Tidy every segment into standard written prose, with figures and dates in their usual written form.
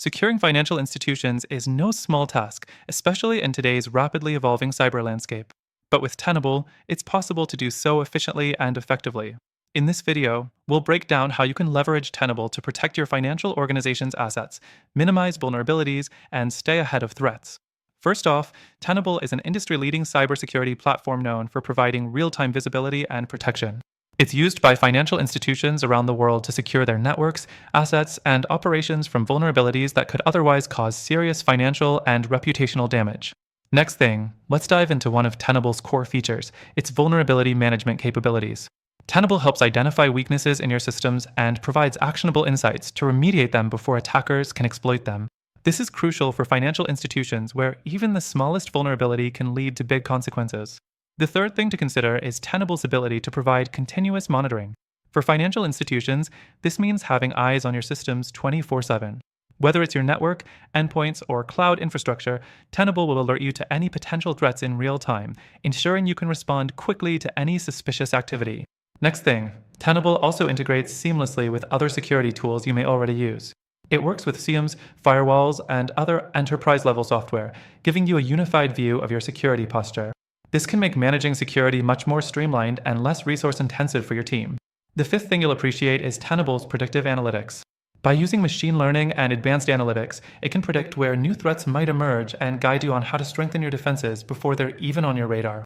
Securing financial institutions is no small task, especially in today's rapidly evolving cyber landscape. But with Tenable, it's possible to do so efficiently and effectively. In this video, we'll break down how you can leverage Tenable to protect your financial organization's assets, minimize vulnerabilities, and stay ahead of threats. First off, Tenable is an industry-leading cybersecurity platform known for providing real-time visibility and protection. It's used by financial institutions around the world to secure their networks, assets, and operations from vulnerabilities that could otherwise cause serious financial and reputational damage. Next thing, let's dive into one of Tenable's core features, its vulnerability management capabilities. Tenable helps identify weaknesses in your systems and provides actionable insights to remediate them before attackers can exploit them. This is crucial for financial institutions where even the smallest vulnerability can lead to big consequences. The third thing to consider is Tenable's ability to provide continuous monitoring. For financial institutions, this means having eyes on your systems 24/7. Whether it's your network, endpoints, or cloud infrastructure, Tenable will alert you to any potential threats in real time, ensuring you can respond quickly to any suspicious activity. Next thing, Tenable also integrates seamlessly with other security tools you may already use. It works with SIEMs, firewalls, and other enterprise-level software, giving you a unified view of your security posture. This can make managing security much more streamlined and less resource-intensive for your team. The fifth thing you'll appreciate is Tenable's predictive analytics. By using machine learning and advanced analytics, it can predict where new threats might emerge and guide you on how to strengthen your defenses before they're even on your radar.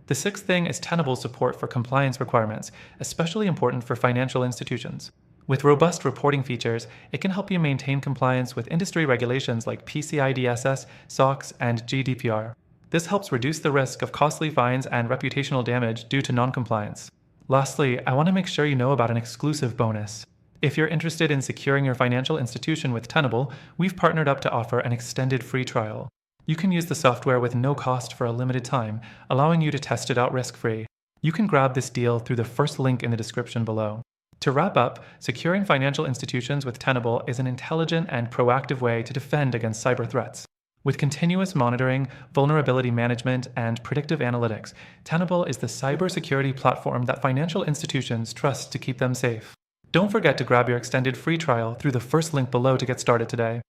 The sixth thing is Tenable's support for compliance requirements, especially important for financial institutions. With robust reporting features, it can help you maintain compliance with industry regulations like PCI DSS, SOX, and GDPR. This helps reduce the risk of costly fines and reputational damage due to noncompliance. Lastly, I want to make sure you know about an exclusive bonus. If you're interested in securing your financial institution with Tenable, we've partnered up to offer an extended free trial. You can use the software with no cost for a limited time, allowing you to test it out risk-free. You can grab this deal through the first link in the description below. To wrap up, securing financial institutions with Tenable is an intelligent and proactive way to defend against cyber threats. With continuous monitoring, vulnerability management, and predictive analytics, Tenable is the cybersecurity platform that financial institutions trust to keep them safe. Don't forget to grab your extended free trial through the first link below to get started today.